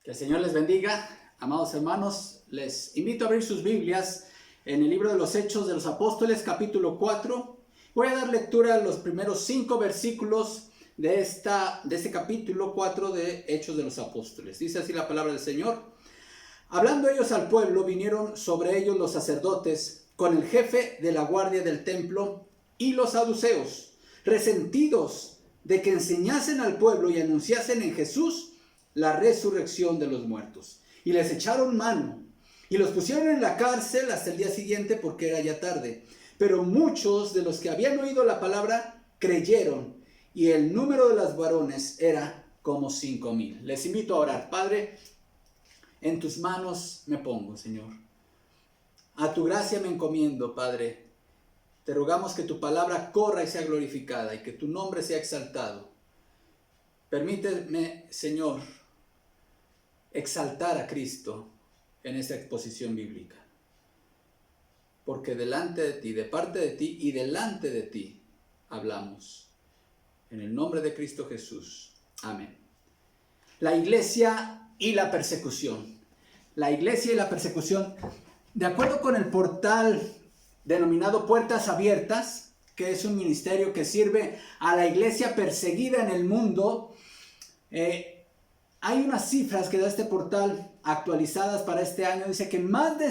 Que el Señor les bendiga, amados hermanos. Les invito a abrir sus Biblias en el libro de los Hechos de los Apóstoles, capítulo 4. Voy a dar lectura a los primeros 5 versículos de este capítulo 4 de Hechos de los Apóstoles. Dice así la palabra del Señor. Hablando ellos al pueblo, vinieron sobre ellos los sacerdotes con el jefe de la guardia del templo y los saduceos, resentidos de que enseñasen al pueblo y anunciasen en Jesús la resurrección de los muertos. Y les echaron mano y los pusieron en la cárcel hasta el día siguiente, porque era ya tarde. Pero muchos de los que habían oído la palabra creyeron, y el número de los varones era como 5,000. Les invito a orar. Padre, en tus manos me pongo, Señor. A tu gracia me encomiendo, Padre. Te rogamos que tu palabra corra y sea glorificada, y que tu nombre sea exaltado. Permíteme, Señor, exaltar a Cristo en esta exposición bíblica. Porque delante de ti, de parte de ti y delante de ti hablamos. En el nombre de Cristo Jesús. Amén. La iglesia y la persecución. La iglesia y la persecución. De acuerdo con el portal denominado Puertas Abiertas, que es un ministerio que sirve a la iglesia perseguida en el mundo, hay unas cifras que da este portal actualizadas para este año. Dice que más de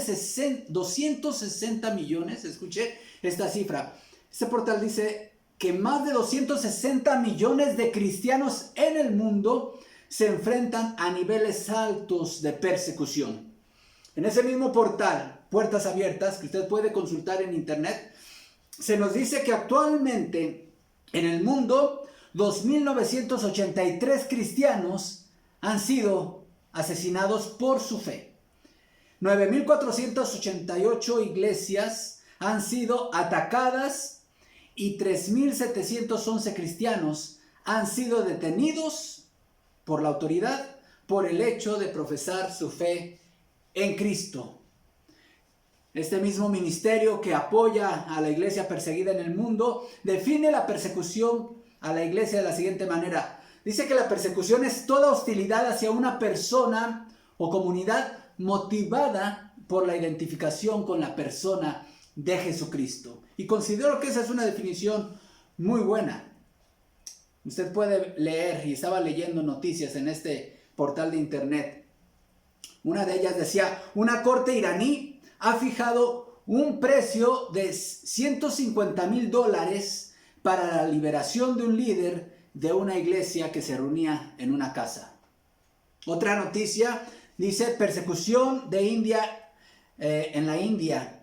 260 millones, escuché esta cifra. Este portal dice que más de 260 millones de cristianos en el mundo se enfrentan a niveles altos de persecución. En ese mismo portal, Puertas Abiertas, que usted puede consultar en internet, se nos dice que actualmente en el mundo 2.983 cristianos han sido asesinados por su fe. 9.488 iglesias han sido atacadas y 3.711 cristianos han sido detenidos por la autoridad por el hecho de profesar su fe en Cristo. Este mismo ministerio que apoya a la iglesia perseguida en el mundo define la persecución a la iglesia de la siguiente manera. Dice que la persecución es toda hostilidad hacia una persona o comunidad motivada por la identificación con la persona de Jesucristo. Y considero que esa es una definición muy buena. Usted puede leer, y estaba leyendo noticias en este portal de internet. Una de ellas decía: una corte iraní ha fijado un precio de $150,000 para la liberación de un líder de una iglesia que se reunía en una casa. Otra noticia dice: persecución de India, en la India.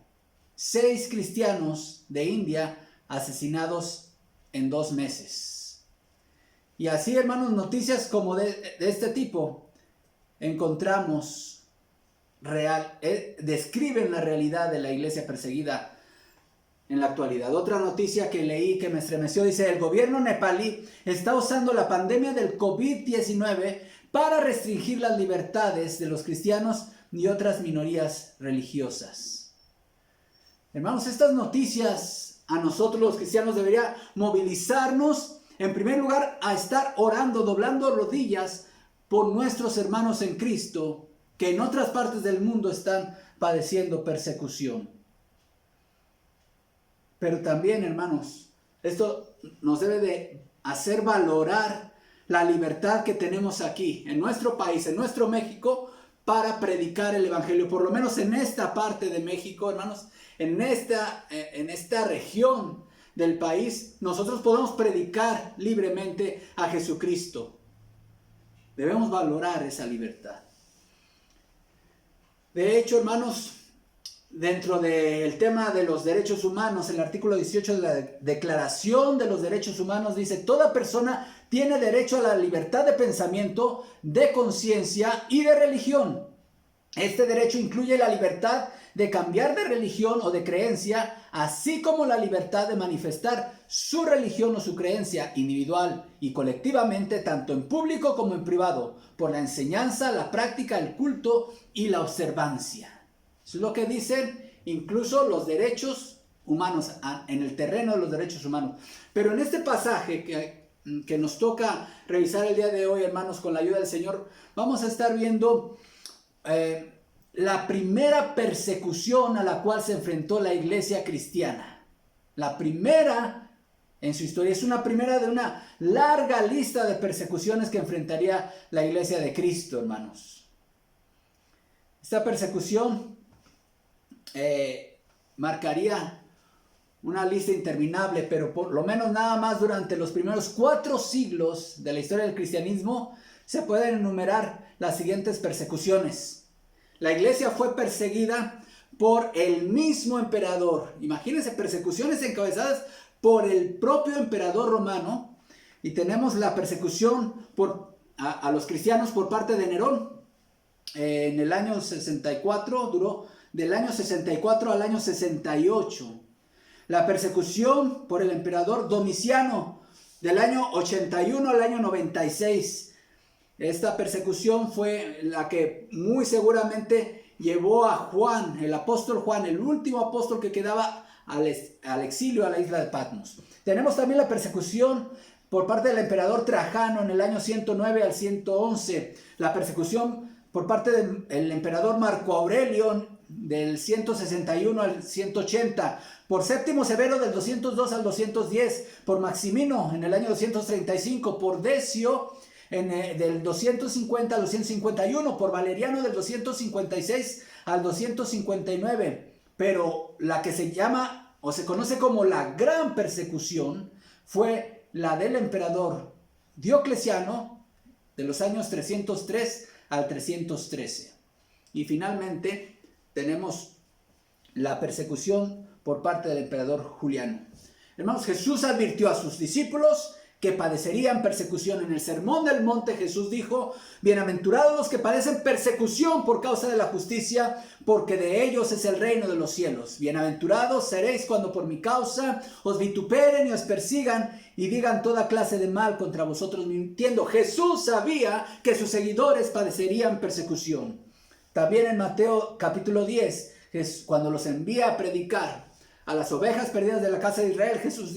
6 cristianos de India asesinados en 2 meses. Y así, hermanos, noticias como de este tipo encontramos describen la realidad de la iglesia perseguida en la actualidad. Otra noticia que leí que me estremeció dice: el gobierno nepalí está usando la pandemia del COVID-19 para restringir las libertades de los cristianos y otras minorías religiosas. Hermanos, estas noticias a nosotros los cristianos debería movilizarnos en primer lugar a estar orando, doblando rodillas por nuestros hermanos en Cristo que en otras partes del mundo están padeciendo persecución. Pero también, hermanos, esto nos debe de hacer valorar la libertad que tenemos aquí, en nuestro país, en nuestro México, para predicar el evangelio. Por lo menos en esta parte de México, hermanos, en esta región del país, nosotros podemos predicar libremente a Jesucristo. Debemos valorar esa libertad. De hecho, hermanos, dentro del tema de los derechos humanos, el artículo 18 de la Declaración de los Derechos Humanos dice: toda persona tiene derecho a la libertad de pensamiento, de conciencia y de religión. Este derecho incluye la libertad de cambiar de religión o de creencia, así como la libertad de manifestar su religión o su creencia individual y colectivamente, tanto en público como en privado, por la enseñanza, la práctica, el culto y la observancia. Eso es lo que dicen incluso los derechos humanos, en el terreno de los derechos humanos. Pero en este pasaje que que nos toca revisar el día de hoy, hermanos, con la ayuda del Señor, vamos a estar viendo la primera persecución a la cual se enfrentó la iglesia cristiana. La primera en su historia. Es una primera de una larga lista de persecuciones que enfrentaría la iglesia de Cristo, hermanos. Esta persecución marcaría una lista interminable, pero por lo menos nada más durante los primeros 4 siglos de la historia del cristianismo se pueden enumerar las siguientes persecuciones. La iglesia fue perseguida por el mismo emperador. Imagínense, persecuciones encabezadas por el propio emperador romano. Y tenemos la persecución a los cristianos por parte de Nerón. En el año 64, duró del año 64 al año 68. La persecución por el emperador Domiciano del año 81 al año 96. Esta persecución fue la que muy seguramente llevó a Juan, el apóstol Juan, el último apóstol que quedaba al exilio a la isla de Patmos. Tenemos también la persecución por parte del emperador Trajano en el año 109 al 111. La persecución por parte del emperador Marco Aurelio del 161 al 180, por Séptimo Severo del 202 al 210, por Maximino en el año 235, por Decio del 250 al 251, por Valeriano del 256 al 259. Pero la que se llama o se conoce como la gran persecución fue la del emperador Diocleciano de los años 303 al 313. Y finalmente tenemos la persecución por parte del emperador Juliano. Hermanos, Jesús advirtió a sus discípulos que padecerían persecución. En el Sermón del Monte Jesús dijo: bienaventurados los que padecen persecución por causa de la justicia, porque de ellos es el reino de los cielos. Bienaventurados seréis cuando por mi causa os vituperen y os persigan y digan toda clase de mal contra vosotros mintiendo. Jesús sabía que sus seguidores padecerían persecución. También en Mateo capítulo 10, cuando los envía a predicar a las ovejas perdidas de la casa de Israel, Jesús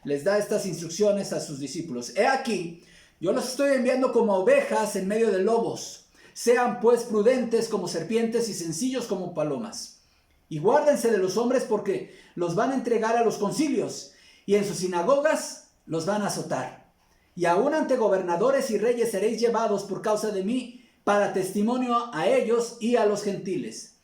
les da estas instrucciones a sus discípulos. He aquí, yo los estoy enviando como ovejas en medio de lobos. Sean pues prudentes como serpientes y sencillos como palomas. Y guárdense de los hombres, porque los van a entregar a los concilios, y en sus sinagogas los van a azotar. Y aún ante gobernadores y reyes seréis llevados por causa de mí, para testimonio a ellos y a los gentiles.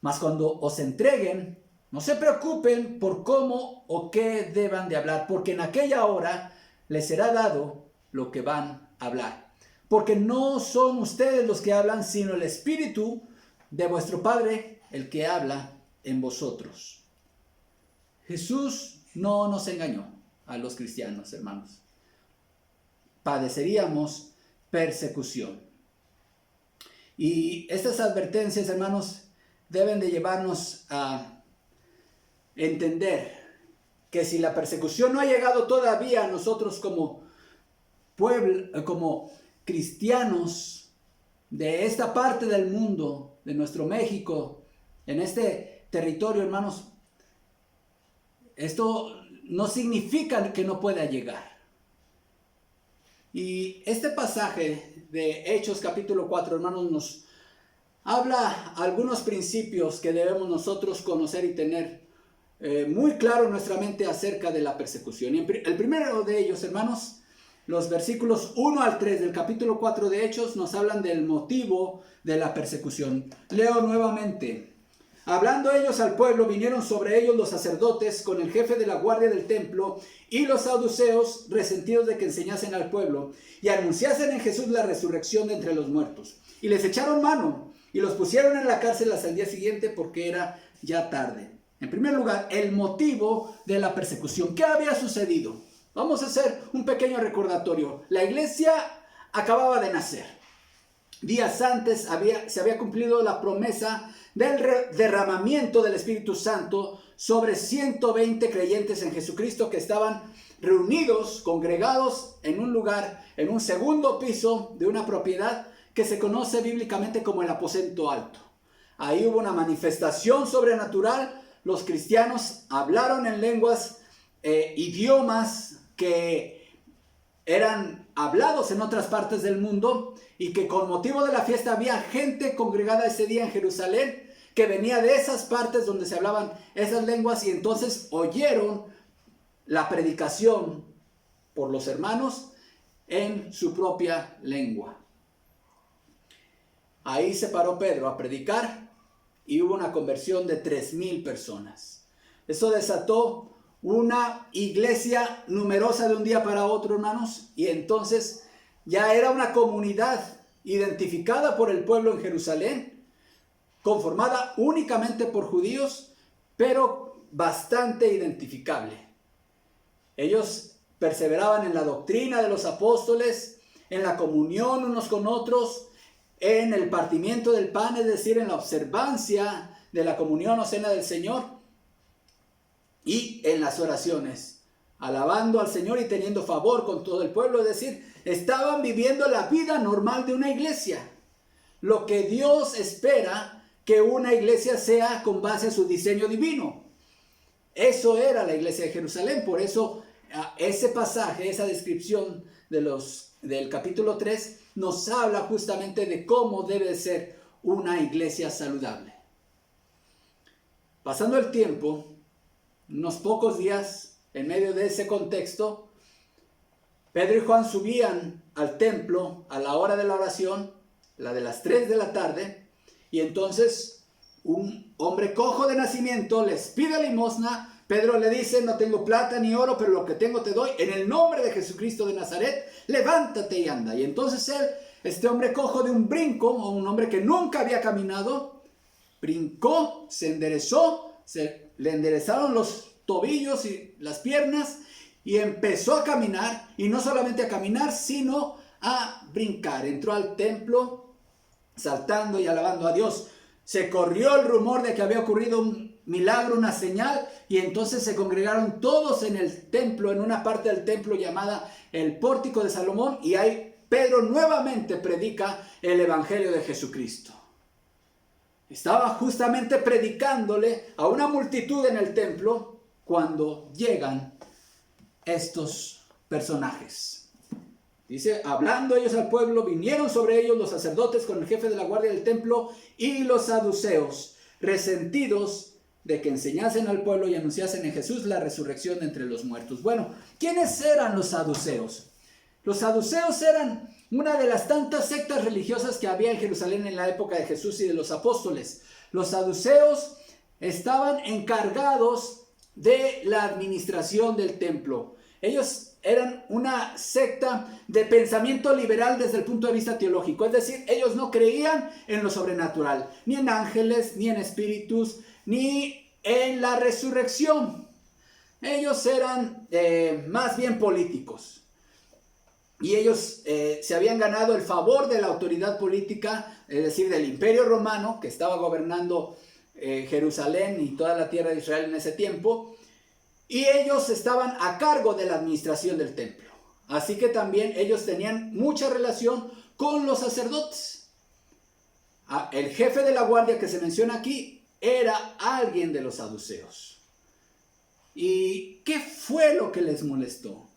Mas cuando os entreguen, no se preocupen por cómo o qué deban de hablar, porque en aquella hora les será dado lo que van a hablar. Porque no son ustedes los que hablan, sino el Espíritu de vuestro Padre, el que habla en vosotros. Jesús no nos engañó a los cristianos, hermanos. Padeceríamos persecución. Y estas advertencias, hermanos, deben de llevarnos a entender que si la persecución no ha llegado todavía a nosotros como pueblo, como cristianos de esta parte del mundo, de nuestro México, en este territorio, hermanos, esto no significa que no pueda llegar. Y este pasaje de Hechos capítulo 4, hermanos, nos habla algunos principios que debemos nosotros conocer y tener muy claro en nuestra mente acerca de la persecución. Y el primero de ellos, hermanos, los versículos 1 al 3 del capítulo 4 de Hechos nos hablan del motivo de la persecución. Leo nuevamente. Hablando ellos al pueblo, vinieron sobre ellos los sacerdotes con el jefe de la guardia del templo y los saduceos, resentidos de que enseñasen al pueblo y anunciasen en Jesús la resurrección de entre los muertos. Y les echaron mano y los pusieron en la cárcel hasta el día siguiente, porque era ya tarde. En primer lugar, el motivo de la persecución. ¿Qué había sucedido? Vamos a hacer un pequeño recordatorio. La iglesia acababa de nacer. Días antes se había cumplido la promesa del derramamiento del Espíritu Santo sobre 120 creyentes en Jesucristo que estaban reunidos, congregados en un lugar, en un segundo piso de una propiedad que se conoce bíblicamente como el aposento alto. Ahí hubo una manifestación sobrenatural. Los cristianos hablaron en lenguas, idiomas que eran hablados en otras partes del mundo y que con motivo de la fiesta había gente congregada ese día en Jerusalén que venía de esas partes donde se hablaban esas lenguas y entonces oyeron la predicación por los hermanos en su propia lengua. Ahí se paró Pedro a predicar y hubo una conversión de 3,000 personas. Eso desató una iglesia numerosa de un día para otro, hermanos, y entonces ya era una comunidad identificada por el pueblo en Jerusalén, conformada únicamente por judíos, pero bastante identificable. Ellos perseveraban en la doctrina de los apóstoles, en la comunión unos con otros, en el partimiento del pan, es decir, en la observancia de la comunión o cena del Señor, y en las oraciones, alabando al Señor y teniendo favor con todo el pueblo, es decir, estaban viviendo la vida normal de una iglesia, lo que Dios espera que una iglesia sea con base a su diseño divino. Eso era la iglesia de Jerusalén, por eso ese pasaje, esa descripción del capítulo 3 nos habla justamente de cómo debe ser una iglesia saludable. Pasando el tiempo, unos pocos días, en medio de ese contexto, Pedro y Juan subían al templo a la hora de la oración, la de las 3 de la tarde, y entonces un hombre cojo de nacimiento les pide limosna. Pedro le dice: no tengo plata ni oro, pero lo que tengo te doy. En el nombre de Jesucristo de Nazaret, levántate y anda. Y entonces este hombre cojo de un brinco, o un hombre que nunca había caminado, brincó, se enderezó, le enderezaron los tobillos y las piernas y empezó a caminar, y no solamente a caminar, sino a brincar. Entró al templo saltando y alabando a Dios. Se corrió el rumor de que había ocurrido un milagro, una señal, y entonces se congregaron todos en el templo, en una parte del templo llamada el Pórtico de Salomón, y ahí Pedro nuevamente predica el Evangelio de Jesucristo. Estaba justamente predicándole a una multitud en el templo cuando llegan estos personajes. Dice: hablando ellos al pueblo, vinieron sobre ellos los sacerdotes con el jefe de la guardia del templo y los saduceos, resentidos de que enseñasen al pueblo y anunciasen en Jesús la resurrección de entre los muertos. Bueno, ¿quiénes eran los saduceos? Los saduceos eran una de las tantas sectas religiosas que había en Jerusalén en la época de Jesús y de los apóstoles. Los saduceos estaban encargados de la administración del templo. Ellos eran una secta de pensamiento liberal desde el punto de vista teológico. Es decir, ellos no creían en lo sobrenatural, ni en ángeles, ni en espíritus, ni en la resurrección. Ellos eran más bien políticos. Y ellos se habían ganado el favor de la autoridad política, es decir, del Imperio Romano, que estaba gobernando Jerusalén y toda la tierra de Israel en ese tiempo. Y ellos estaban a cargo de la administración del templo. Así que también ellos tenían mucha relación con los sacerdotes. El jefe de la guardia que se menciona aquí era alguien de los saduceos. ¿Y qué fue lo que les molestó?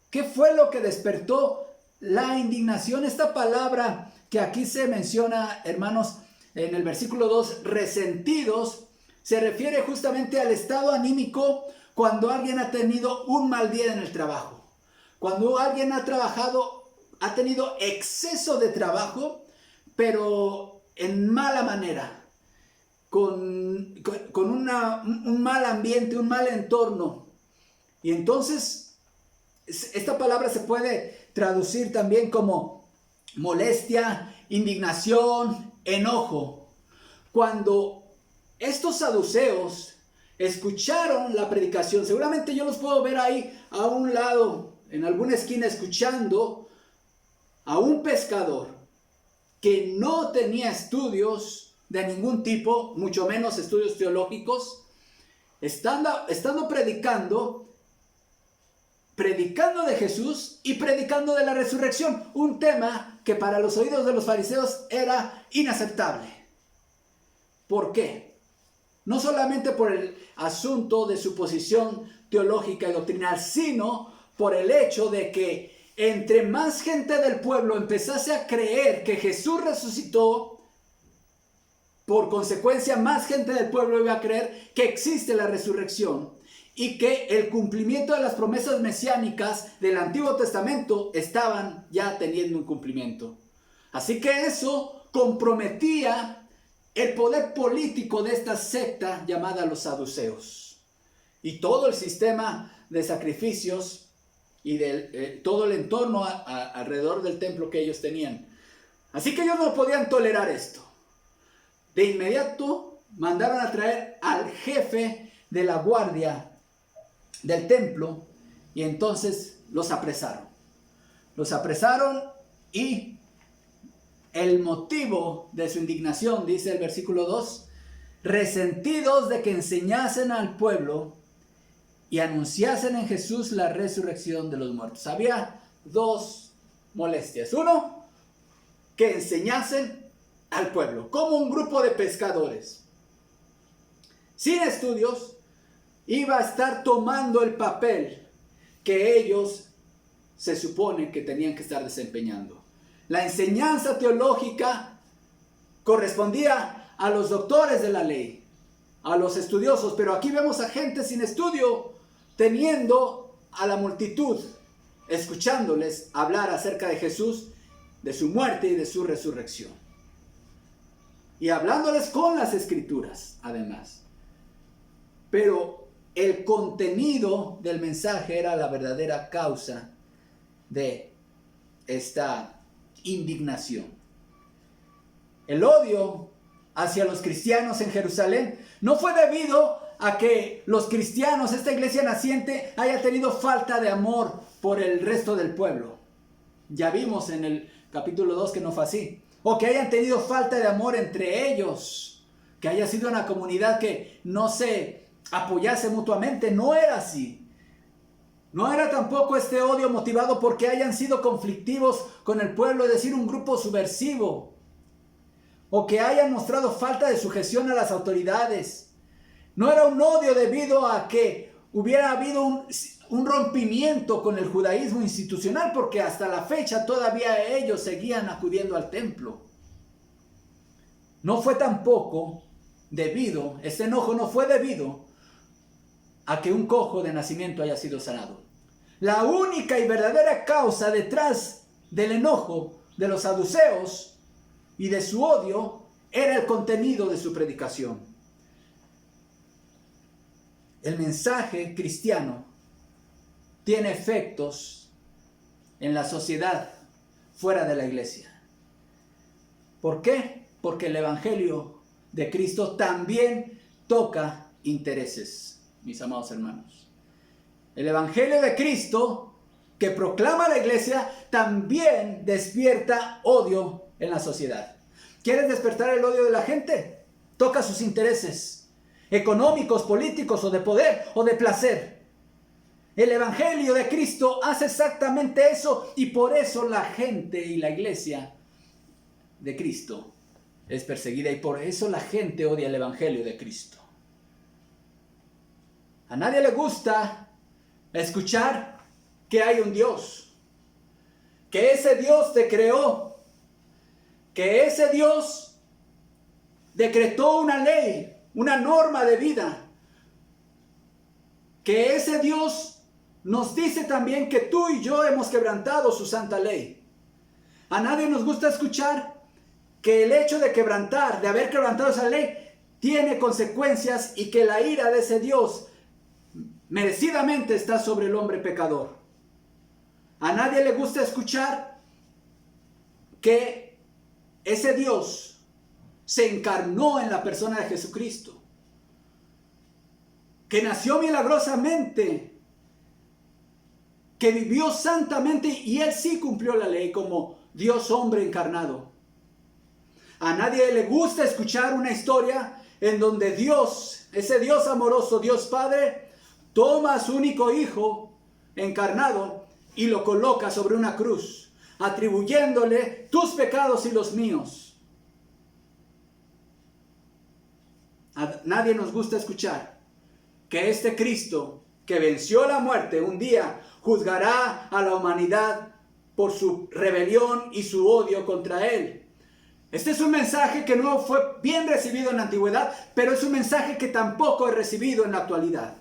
¿Qué fue lo que despertó la indignación? Esta palabra que aquí se menciona, hermanos, en el versículo 2, resentidos, se refiere justamente al estado anímico cuando alguien ha tenido un mal día en el trabajo. Cuando alguien ha tenido exceso de trabajo, pero en mala manera, con un mal ambiente, un mal entorno. Y entonces esta palabra se puede traducir también como molestia, indignación, enojo. Cuando estos saduceos escucharon la predicación, seguramente yo los puedo ver ahí a un lado, en alguna esquina, escuchando a un pescador que no tenía estudios de ningún tipo, mucho menos estudios teológicos, estando predicando de Jesús y predicando de la resurrección, un tema que para los oídos de los fariseos era inaceptable. ¿Por qué? No solamente por el asunto de su posición teológica y doctrinal, sino por el hecho de que entre más gente del pueblo empezase a creer que Jesús resucitó, por consecuencia más gente del pueblo iba a creer que existe la resurrección y que el cumplimiento de las promesas mesiánicas del Antiguo Testamento estaban ya teniendo un cumplimiento. Así que eso comprometía el poder político de esta secta llamada los saduceos y todo el sistema de sacrificios y todo el entorno alrededor del templo que ellos tenían. Así que ellos no podían tolerar esto. De inmediato mandaron a traer al jefe de la guardia del templo y entonces los apresaron. Los apresaron y el motivo de su indignación, dice el versículo 2, resentidos de que enseñasen al pueblo y anunciasen en Jesús la resurrección de los muertos. Había dos molestias. Uno, que enseñasen al pueblo, como un grupo de pescadores, sin estudios, iba a estar tomando el papel que ellos se supone que tenían que estar desempeñando. La enseñanza teológica correspondía a los doctores de la ley, a los estudiosos, pero aquí vemos a gente sin estudio teniendo a la multitud, escuchándoles hablar acerca de Jesús, de su muerte y de su resurrección. Y hablándoles con las escrituras, además. Pero el contenido del mensaje era la verdadera causa de esta indignación. El odio hacia los cristianos en Jerusalén no fue debido a que los cristianos, esta iglesia naciente, haya tenido falta de amor por el resto del pueblo. Ya vimos en el capítulo 2 que no fue así. O que hayan tenido falta de amor entre ellos, que haya sido una comunidad que no se apoyase mutuamente. No era así. No era tampoco este odio motivado porque hayan sido conflictivos con el pueblo, es decir, un grupo subversivo, o que hayan mostrado falta de sujeción a las autoridades. No era un odio debido a que hubiera habido un rompimiento con el judaísmo institucional, porque hasta la fecha todavía ellos seguían acudiendo al templo. No fue tampoco debido, este enojo no fue debido a que un cojo de nacimiento haya sido sanado. La única y verdadera causa detrás del enojo de los saduceos y de su odio era el contenido de su predicación. El mensaje cristiano tiene efectos en la sociedad fuera de la iglesia. ¿Por qué? Porque el evangelio de Cristo también toca intereses, mis amados hermanos. El evangelio de Cristo que proclama la iglesia también despierta odio en la sociedad. ¿Quieres despertar el odio de la gente? Toca sus intereses económicos, políticos o de poder o de placer. El evangelio de Cristo hace exactamente eso y por eso la gente y la iglesia de Cristo es perseguida y por eso la gente odia el evangelio de Cristo. A nadie le gusta escuchar que hay un Dios, que ese Dios te creó, que ese Dios decretó una ley, una norma de vida, que ese Dios nos dice también que tú y yo hemos quebrantado su santa ley. A nadie nos gusta escuchar que el hecho de quebrantar, de haber quebrantado esa ley, tiene consecuencias y que la ira de ese Dios merecidamente está sobre el hombre pecador. A nadie le gusta escuchar que ese Dios se encarnó en la persona de Jesucristo, que nació milagrosamente, que vivió santamente y él sí cumplió la ley como Dios hombre encarnado. A nadie le gusta escuchar una historia en donde Dios, ese Dios amoroso, Dios Padre, toma a su único hijo encarnado y lo coloca sobre una cruz, atribuyéndole tus pecados y los míos. A nadie nos gusta escuchar que este Cristo que venció la muerte un día juzgará a la humanidad por su rebelión y su odio contra él. Este es un mensaje que no fue bien recibido en la antigüedad, pero es un mensaje que tampoco es recibido en la actualidad.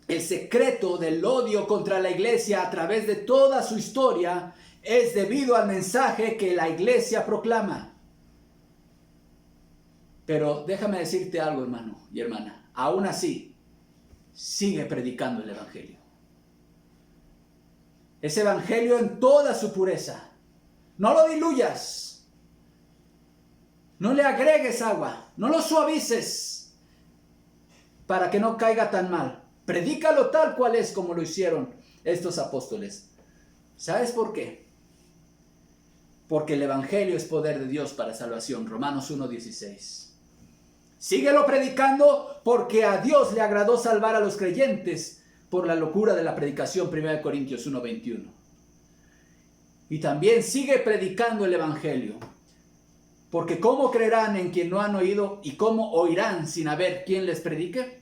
El secreto del odio contra la iglesia a través de toda su historia es debido al mensaje que la iglesia proclama. Pero déjame decirte algo, hermano y hermana. Aún así, sigue predicando el evangelio. Ese evangelio en toda su pureza. No lo diluyas. No le agregues agua. No lo suavices para que no caiga tan mal. Predícalo tal cual es, como lo hicieron estos apóstoles. ¿Sabes por qué? Porque el evangelio es poder de Dios para salvación. Romanos 1:16. Síguelo predicando porque a Dios le agradó salvar a los creyentes por la locura de la predicación. 1 Corintios 1:21. Y también sigue predicando el evangelio. Porque ¿cómo creerán en quien no han oído? ¿Y cómo oirán sin haber quien les predique?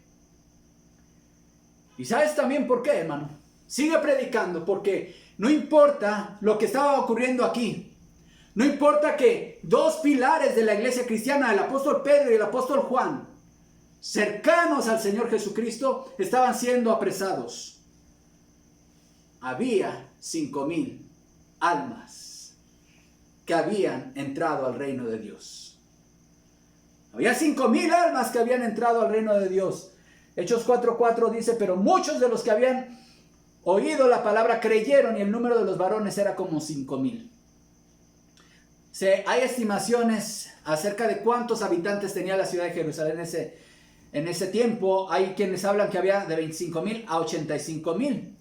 ¿Y sabes también por qué, hermano? Sigue predicando porque no importa lo que estaba ocurriendo aquí. No importa que dos pilares de la iglesia cristiana, el apóstol Pedro y el apóstol Juan, cercanos al Señor Jesucristo, estaban siendo apresados. Había 5,000 almas que habían entrado al reino de Dios. Había 5,000 almas que habían entrado al reino de Dios. Hechos 4:4 dice, pero muchos de los que habían oído la palabra creyeron y el número de los varones era como 5,000. Hay estimaciones acerca de cuántos habitantes tenía la ciudad de Jerusalén en ese tiempo. Hay quienes hablan que había de 25,000 a 85,000.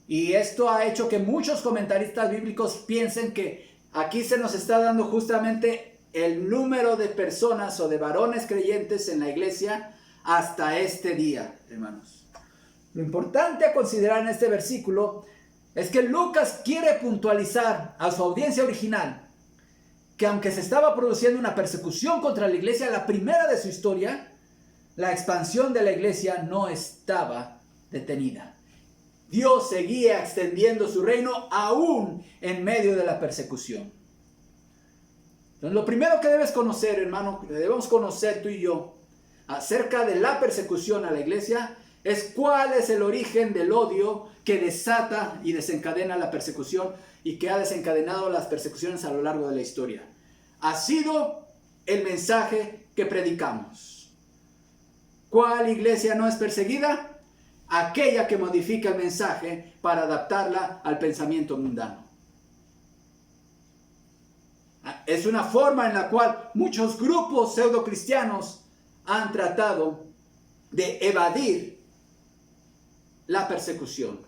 Y esto ha hecho que muchos comentaristas bíblicos piensen que aquí se nos está dando justamente el número de personas o de varones creyentes en la iglesia hasta este día, hermanos. Lo importante a considerar en este versículo es que Lucas quiere puntualizar a su audiencia original que aunque se estaba produciendo una persecución contra la iglesia, la primera de su historia, la expansión de la iglesia no estaba detenida. Dios seguía extendiendo su reino aún en medio de la persecución. Entonces, lo primero que debes conocer, hermano, que debemos conocer tú y yo acerca de la persecución a la iglesia, es cuál es el origen del odio que desata y desencadena la persecución y que ha desencadenado las persecuciones a lo largo de la historia. Ha sido el mensaje que predicamos. ¿Cuál iglesia no es perseguida? Aquella que modifica el mensaje para adaptarla al pensamiento mundano. Es una forma en la cual muchos grupos pseudocristianos han tratado de evadir la persecución.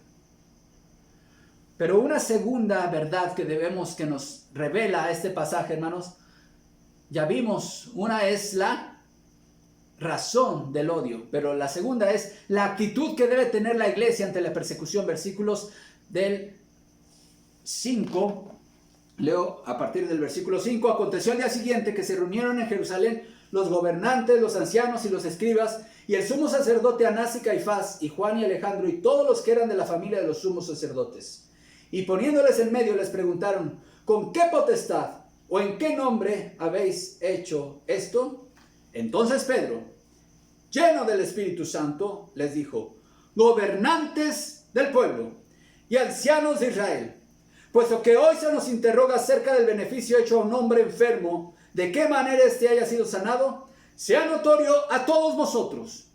Pero una segunda verdad que nos revela este pasaje, hermanos, ya vimos, una es la razón del odio, pero la segunda es la actitud que debe tener la iglesia ante la persecución. Versículos del 5, leo a partir del versículo 5. Aconteció al día siguiente que se reunieron en Jerusalén los gobernantes, los ancianos y los escribas, y el sumo sacerdote Anás y Caifás, y Juan y Alejandro, y todos los que eran de la familia de los sumos sacerdotes. Y poniéndoles en medio les preguntaron, ¿con qué potestad o en qué nombre habéis hecho esto? Entonces Pedro, lleno del Espíritu Santo, les dijo, gobernantes del pueblo y ancianos de Israel, puesto que hoy se nos interroga acerca del beneficio hecho a un hombre enfermo, de qué manera éste haya sido sanado, sea notorio a todos vosotros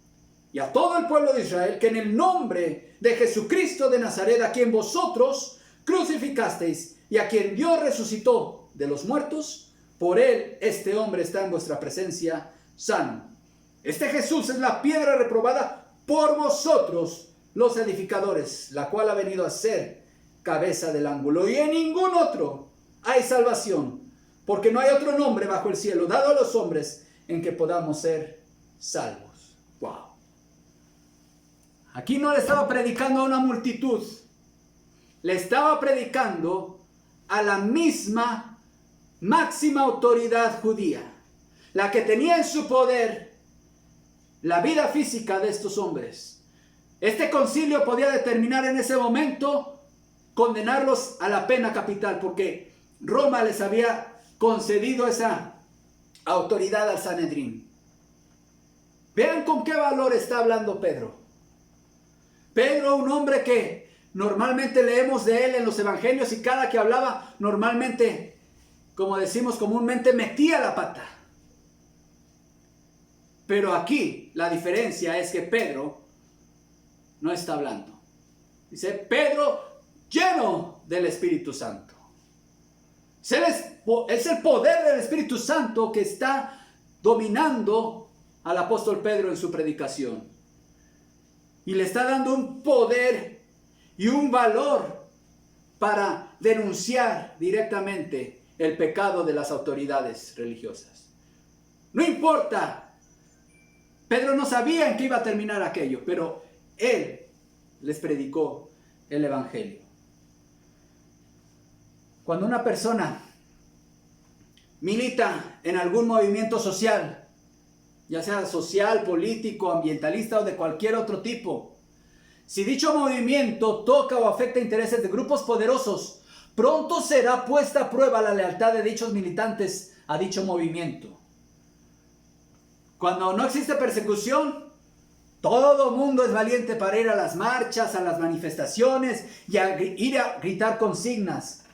y a todo el pueblo de Israel que en el nombre de Jesucristo de Nazaret, a quien vosotros crucificasteis y a quien Dios resucitó de los muertos, por él este hombre está en vuestra presencia sano. Este Jesús es la piedra reprobada por vosotros los edificadores, la cual ha venido a ser cabeza del ángulo, y en ningún otro hay salvación, porque no hay otro nombre bajo el cielo dado a los hombres en que podamos ser salvos. Wow. Aquí no le estaba predicando a una multitud, le estaba predicando a la misma máxima autoridad judía, la que tenía en su poder la vida física de estos hombres, Este concilio podía determinar en ese momento condenarlos a la pena capital, porque Roma les había concedido esa autoridad al Sanedrín. Vean con qué valor está hablando Pedro. Pedro, un hombre que normalmente leemos de él en los evangelios, y cada que hablaba normalmente, como decimos comúnmente, metía la pata. Pero aquí la diferencia es que Pedro no está hablando. Dice, Pedro lleno del Espíritu Santo. Es el poder del Espíritu Santo que está dominando al apóstol Pedro en su predicación. Y le está dando un poder y un valor para denunciar directamente el pecado de las autoridades religiosas. No importa. Pedro no sabía en qué iba a terminar aquello, pero él les predicó el evangelio. Cuando una persona milita en algún movimiento social, ya sea social, político, ambientalista o de cualquier otro tipo, si dicho movimiento toca o afecta intereses de grupos poderosos, pronto será puesta a prueba la lealtad de dichos militantes a dicho movimiento. Cuando no existe persecución, todo mundo es valiente para ir a las marchas, a las manifestaciones y a ir a gritar consignas.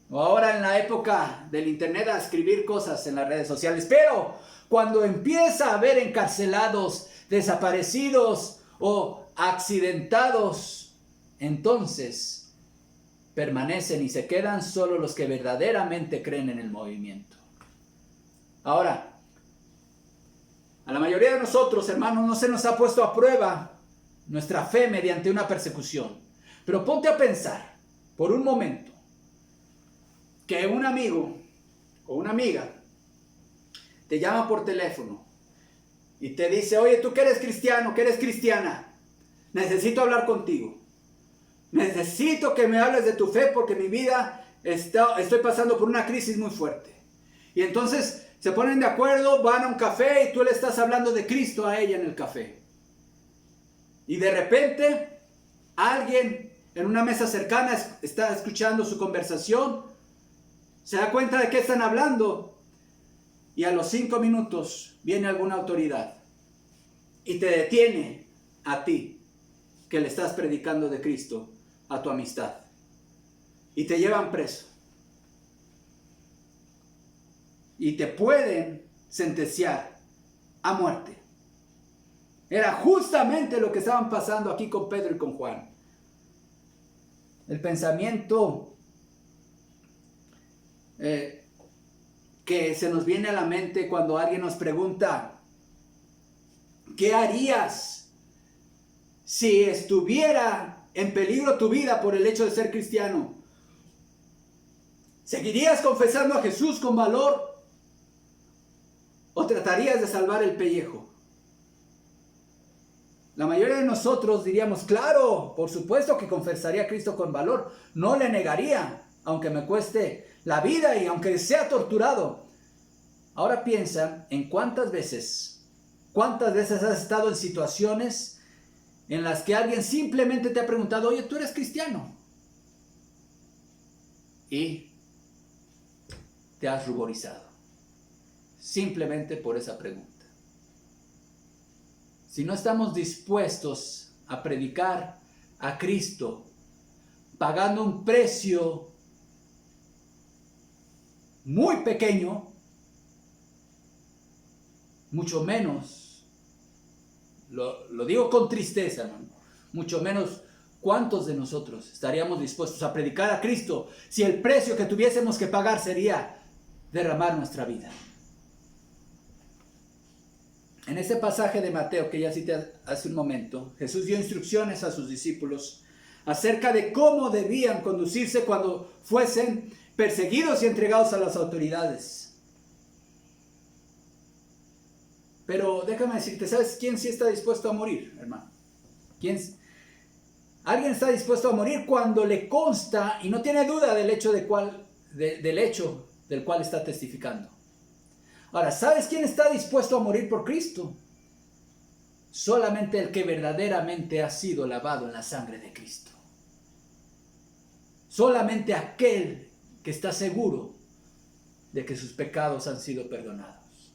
O ahora en la época del internet a escribir cosas en las redes sociales. Pero cuando empieza a haber encarcelados, desaparecidos o accidentados, entonces permanecen y se quedan solo los que verdaderamente creen en el movimiento. Ahora, a la mayoría de nosotros, hermanos, no se nos ha puesto a prueba nuestra fe mediante una persecución. Pero ponte a pensar por un momento que un amigo o una amiga te llama por teléfono y te dice, oye, tú que eres cristiano, que eres cristiana, necesito hablar contigo. Necesito que me hables de tu fe porque mi vida estoy pasando por una crisis muy fuerte. Y entonces se ponen de acuerdo, van a un café y tú le estás hablando de Cristo a ella en el café. Y de repente alguien en una mesa cercana está escuchando su conversación, se da cuenta de qué están hablando y a los 5 minutos viene alguna autoridad y te detiene a ti que le estás predicando de Cristo a tu amistad y te llevan preso. Y te pueden sentenciar a muerte. Era justamente lo que estaban pasando aquí con Pedro y con Juan. El pensamiento que se nos viene a la mente cuando alguien nos pregunta, ¿qué harías si estuviera en peligro tu vida por el hecho de ser cristiano? ¿Seguirías confesando a Jesús con valor? ¿O tratarías de salvar el pellejo? La mayoría de nosotros diríamos, claro, por supuesto que confesaría a Cristo con valor. No le negaría, aunque me cueste la vida y aunque sea torturado. Ahora piensa en cuántas veces has estado en situaciones en las que alguien simplemente te ha preguntado, oye, ¿tú eres cristiano? Y te has ruborizado. Simplemente por esa pregunta. Si no estamos dispuestos a predicar a Cristo, pagando un precio muy pequeño, mucho menos, lo digo con tristeza, ¿no? Mucho menos, ¿cuántos de nosotros estaríamos dispuestos a predicar a Cristo si el precio que tuviésemos que pagar sería derramar nuestra vida? En este pasaje de Mateo que ya cité hace un momento, Jesús dio instrucciones a sus discípulos acerca de cómo debían conducirse cuando fuesen perseguidos y entregados a las autoridades. Pero déjame decirte, ¿sabes quién sí está dispuesto a morir, hermano? Alguien está dispuesto a morir cuando le consta y no tiene duda del hecho del cual está testificando. Ahora, ¿sabes quién está dispuesto a morir por Cristo? solamente el que verdaderamente ha sido lavado en la sangre de Cristo. Solamente aquel que está seguro de que sus pecados han sido perdonados.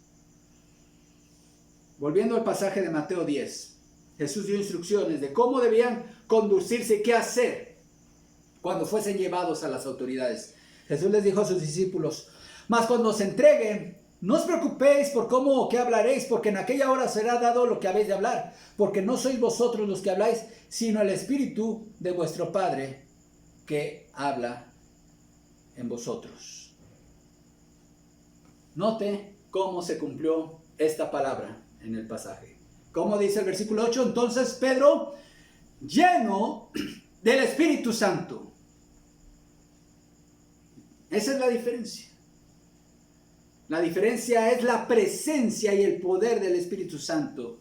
Volviendo al pasaje de Mateo 10, Jesús dio instrucciones de cómo debían conducirse y qué hacer cuando fuesen llevados a las autoridades. Jesús les dijo a sus discípulos: mas cuando os entreguen, no os preocupéis por cómo o qué hablaréis, porque en aquella hora será dado lo que habéis de hablar, porque no sois vosotros los que habláis, sino el Espíritu de vuestro Padre que habla en vosotros. Note cómo se cumplió esta palabra en el pasaje. Como dice el versículo 8, entonces Pedro, lleno del Espíritu Santo. Esa es la diferencia. La diferencia es la presencia y el poder del Espíritu Santo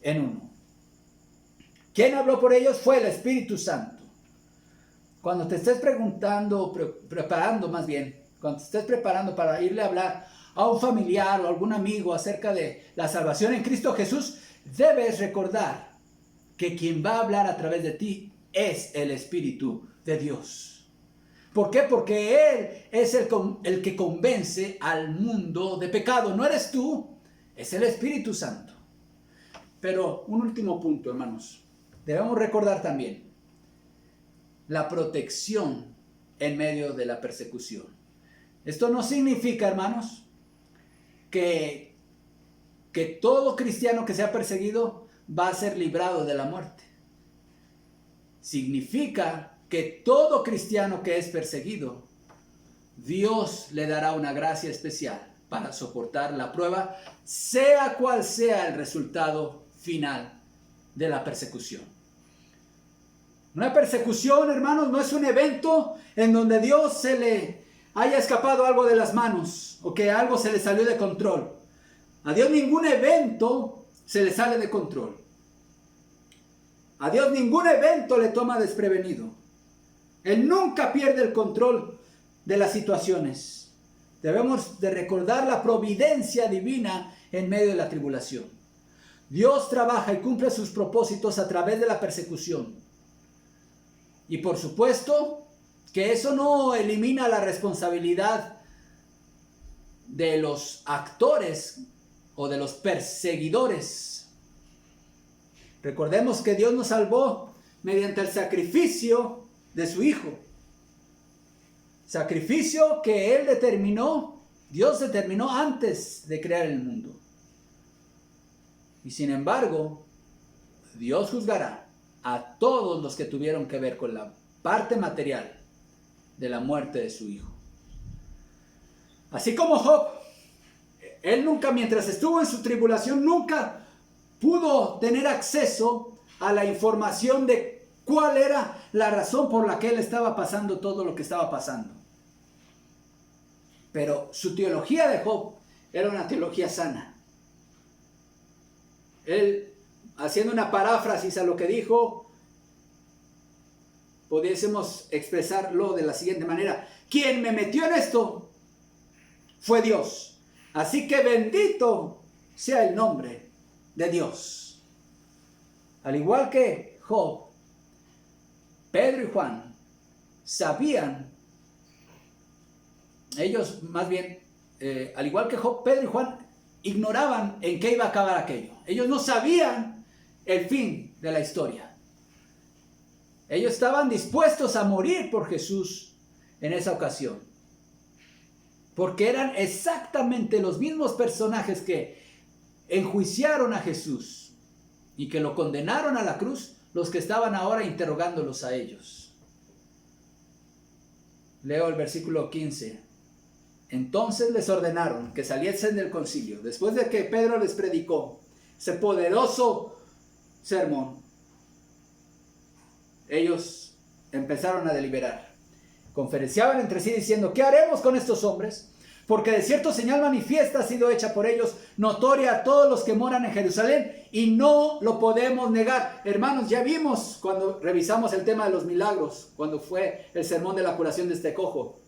en uno. ¿Quién habló por ellos? Fue el Espíritu Santo. Cuando te estés preguntando, cuando te estés preparando para irle a hablar a un familiar o algún amigo acerca de la salvación en Cristo Jesús, debes recordar que quien va a hablar a través de ti es el Espíritu de Dios. ¿Por qué? Porque Él es el que convence al mundo de pecado. No eres tú, es el Espíritu Santo. Pero un último punto, hermanos. Debemos recordar también la protección en medio de la persecución. Esto no significa, hermanos, que todo cristiano que sea perseguido va a ser librado de la muerte. Significa que todo cristiano que es perseguido, Dios le dará una gracia especial para soportar la prueba, sea cual sea el resultado final de la persecución. Una persecución, hermanos, no es un evento en donde Dios se le haya escapado algo de las manos o que algo se le salió de control. A Dios ningún evento se le sale de control. A Dios ningún evento le toma desprevenido. Él nunca pierde el control de las situaciones. Debemos de recordar la providencia divina en medio de la tribulación. Dios trabaja y cumple sus propósitos a través de la persecución. Y por supuesto que eso no elimina la responsabilidad de los actores o de los perseguidores. Recordemos que Dios nos salvó mediante el sacrificio de su Hijo. Sacrificio que Él determinó, Dios determinó antes de crear el mundo. Y sin embargo, Dios juzgará a todos los que tuvieron que ver con la parte material de la muerte de su Hijo. Así como Job, él nunca, mientras estuvo en su tribulación, nunca pudo tener acceso a la información de cuál era la razón por la que él estaba pasando todo lo que estaba pasando. Pero su teología de Job era una teología sana. Él, haciendo una paráfrasis a lo que dijo, pudiésemos expresarlo de la siguiente manera: quien me metió en esto fue Dios. Así que bendito sea el nombre de Dios. Al igual que Job, Pedro y Juan sabían, ellos más bien, al igual que Job, Pedro y Juan ignoraban en qué iba a acabar aquello. Ellos no sabían el fin de la historia. Ellos estaban dispuestos a morir por Jesús en esa ocasión, porque eran exactamente los mismos personajes que enjuiciaron a Jesús y que lo condenaron a la cruz, los que estaban ahora interrogándolos a ellos. Leo el versículo 15. Entonces les ordenaron que saliesen del concilio. Después de que Pedro les predicó ese poderoso sermón, ellos empezaron a deliberar. Conferenciaban entre sí diciendo: ¿qué haremos con estos hombres? Porque de cierto señal manifiesta ha sido hecha por ellos, notoria a todos los que moran en Jerusalén, y no lo podemos negar. Hermanos, ya vimos cuando revisamos el tema de los milagros, cuando fue el sermón de la curación de este cojo.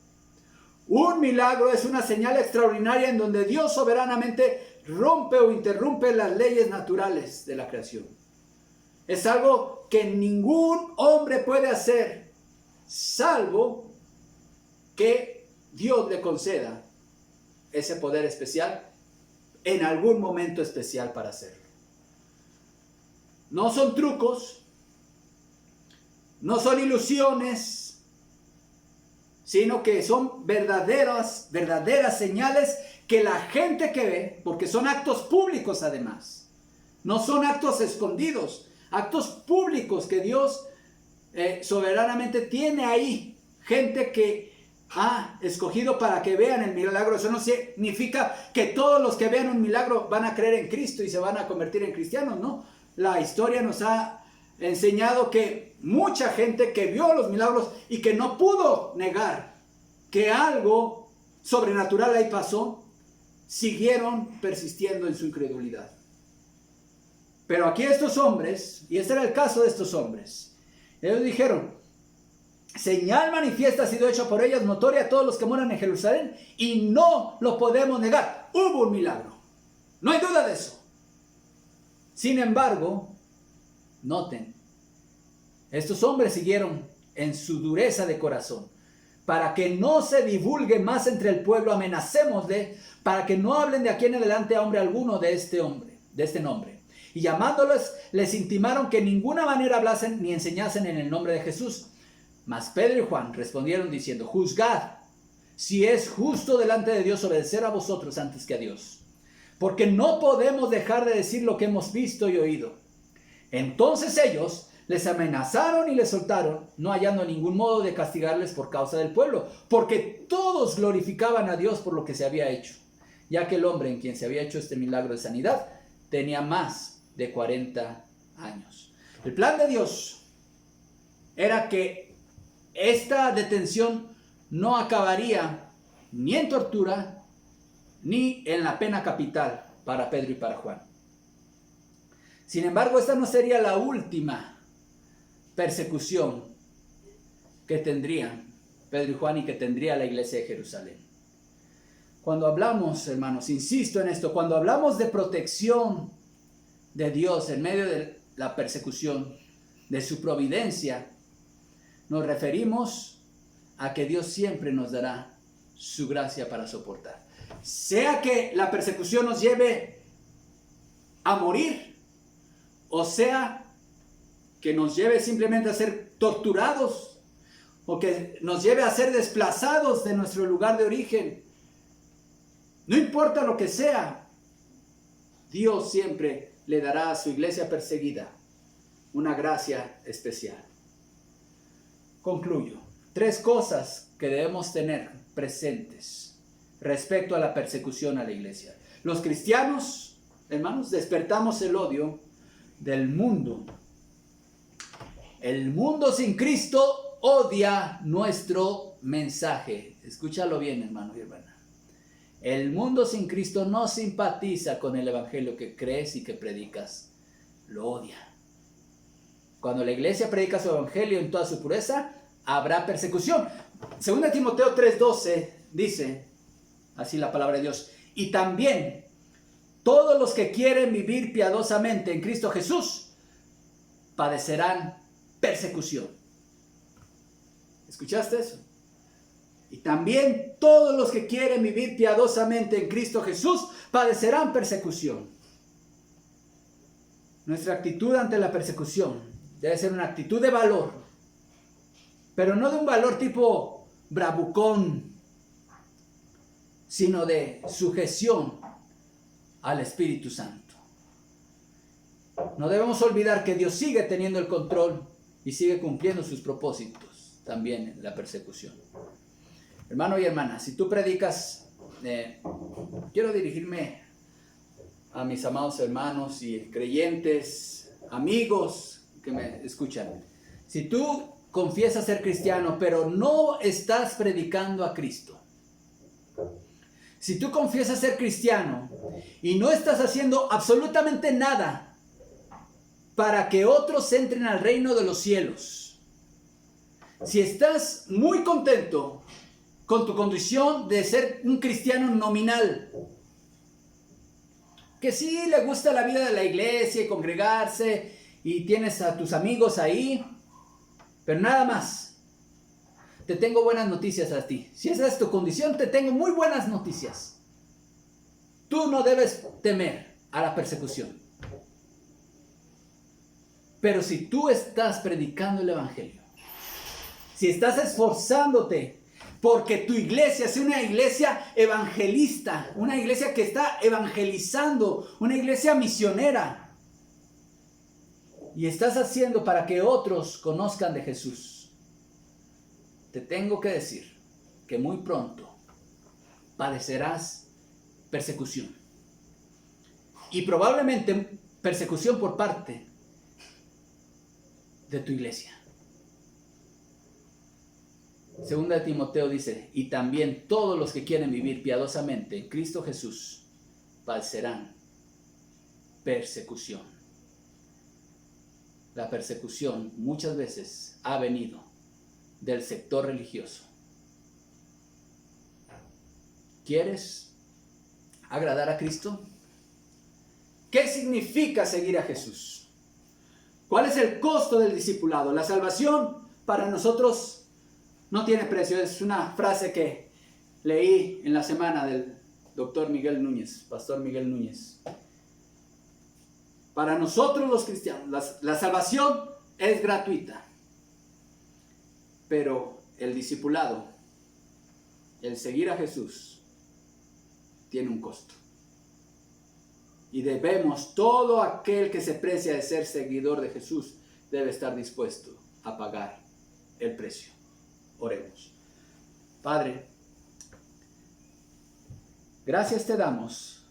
Un milagro es una señal extraordinaria en donde Dios soberanamente rompe o interrumpe las leyes naturales de la creación. Es algo que ningún hombre puede hacer, salvo que Dios le conceda ese poder especial en algún momento especial para hacerlo. No son trucos, no son ilusiones, sino que son verdaderas señales que la gente que ve, porque son actos públicos además, no son actos escondidos, actos públicos que Dios soberanamente tiene ahí, gente que ha escogido para que vean el milagro. Eso no significa que todos los que vean un milagro van a creer en Cristo y se van a convertir en cristianos, no. La historia nos ha enseñado que mucha gente que vio los milagros y que no pudo negar que algo sobrenatural ahí pasó, siguieron persistiendo en su incredulidad. Pero aquí estos hombres, y este era el caso de estos hombres, ellos dijeron: señal manifiesta ha sido hecha por ellas, notoria a todos los que moran en Jerusalén, y no lo podemos negar. Hubo un milagro, no hay duda de eso. Sin embargo, noten, estos hombres siguieron en su dureza de corazón. Para que no se divulgue más entre el pueblo, amenacémosle, para que no hablen de aquí en adelante a hombre alguno de este nombre. Y llamándolos, les intimaron que en ninguna manera hablasen ni enseñasen en el nombre de Jesús. Mas Pedro y Juan respondieron diciendo: juzgad si es justo delante de Dios obedecer a vosotros antes que a Dios, porque no podemos dejar de decir lo que hemos visto y oído. Entonces ellos les amenazaron y les soltaron, no hallando ningún modo de castigarles por causa del pueblo, porque todos glorificaban a Dios por lo que se había hecho, ya que el hombre en quien se había hecho este milagro de sanidad tenía más de 40 años. El plan de Dios era que esta detención no acabaría ni en tortura ni en la pena capital para Pedro y para Juan. Sin embargo, esta no sería la última persecución que tendrían Pedro y Juan y que tendría la iglesia de Jerusalén. Cuando hablamos, hermanos, insisto en esto, cuando hablamos de protección de Dios en medio de la persecución, de su providencia, nos referimos a que Dios siempre nos dará su gracia para soportar. Sea que la persecución nos lleve a morir, o sea que nos lleve simplemente a ser torturados, o que nos lleve a ser desplazados de nuestro lugar de origen. No importa lo que sea, Dios siempre le dará a su iglesia perseguida una gracia especial. Concluyo. 3 cosas que debemos tener presentes respecto a la persecución a la iglesia. Los cristianos, hermanos, despertamos el odio del mundo. El mundo sin Cristo odia nuestro mensaje. Escúchalo bien, hermano y hermana. El mundo sin Cristo no simpatiza con el evangelio que crees y que predicas. Lo odia. Cuando la iglesia predica su evangelio en toda su pureza, habrá persecución. 2 Timoteo 3:12 dice así la palabra de Dios: y también todos los que quieren vivir piadosamente en Cristo Jesús padecerán persecución. ¿Escuchaste eso? Y también todos los que quieren vivir piadosamente en Cristo Jesús padecerán persecución. Nuestra actitud ante la persecución debe ser una actitud de valor, pero no de un valor tipo bravucón, sino de sujeción al Espíritu Santo. No debemos olvidar que Dios sigue teniendo el control y sigue cumpliendo sus propósitos también en la persecución. Hermano y hermana, si tú predicas, quiero dirigirme a mis amados hermanos y creyentes, amigos que me escuchan. Si tú confiesas ser cristiano, pero no estás predicando a Cristo, si tú confiesas ser cristiano y no estás haciendo absolutamente nada para que otros entren al reino de los cielos, si estás muy contento con tu condición de ser un cristiano nominal, que sí le gusta la vida de la iglesia y congregarse y tienes a tus amigos ahí, pero nada más. Te tengo buenas noticias a ti. Si esa es tu condición, te tengo muy buenas noticias. Tú no debes temer a la persecución. Pero si tú estás predicando el evangelio, si estás esforzándote porque tu iglesia sea una iglesia evangelista, una iglesia que está evangelizando, una iglesia misionera, y estás haciendo para que otros conozcan de Jesús, te tengo que decir que muy pronto padecerás persecución. Y probablemente persecución por parte de tu iglesia. Segunda de Timoteo dice, y también todos los que quieren vivir piadosamente en Cristo Jesús padecerán persecución. La persecución muchas veces ha venido del sector religioso. ¿Quieres agradar a Cristo? ¿Qué significa seguir a Jesús? ¿Cuál es el costo del discipulado? La salvación para nosotros no tiene precio. Es una frase que leí en la semana del doctor Miguel Núñez, pastor Miguel Núñez. Para nosotros los cristianos, la salvación es gratuita. Pero el discipulado, el seguir a Jesús, tiene un costo. Y debemos, todo aquel que se precia de ser seguidor de Jesús, debe estar dispuesto a pagar el precio. Oremos. Padre, gracias te damos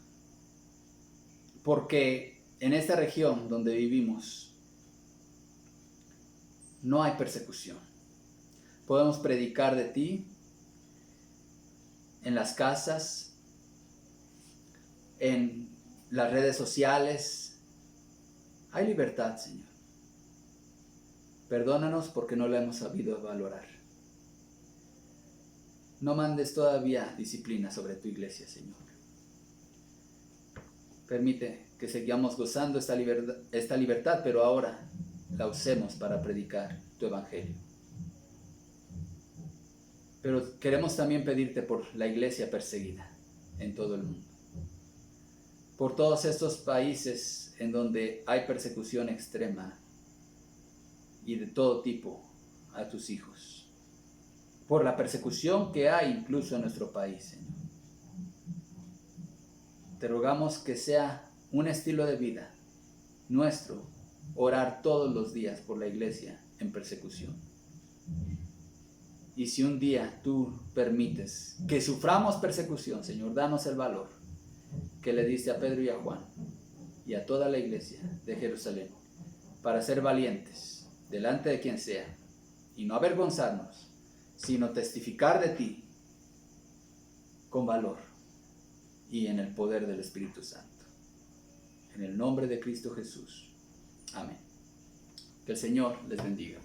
porque en esta región donde vivimos no hay persecución. Podemos predicar de ti en las casas, en las redes sociales. Hay libertad, Señor. Perdónanos porque no la hemos sabido valorar. No mandes todavía disciplina sobre tu iglesia, Señor. Permite que sigamos gozando esta libertad, pero ahora la usemos para predicar tu evangelio. Pero queremos también pedirte por la iglesia perseguida en todo el mundo. Por todos estos países en donde hay persecución extrema y de todo tipo a tus hijos. Por la persecución que hay incluso en nuestro país, Señor. Te rogamos que sea un estilo de vida nuestro orar todos los días por la iglesia en persecución. Y si un día tú permites que suframos persecución, Señor, danos el valor que le diste a Pedro y a Juan y a toda la iglesia de Jerusalén para ser valientes delante de quien sea y no avergonzarnos, sino testificar de ti con valor y en el poder del Espíritu Santo. En el nombre de Cristo Jesús. Amén. Que el Señor les bendiga.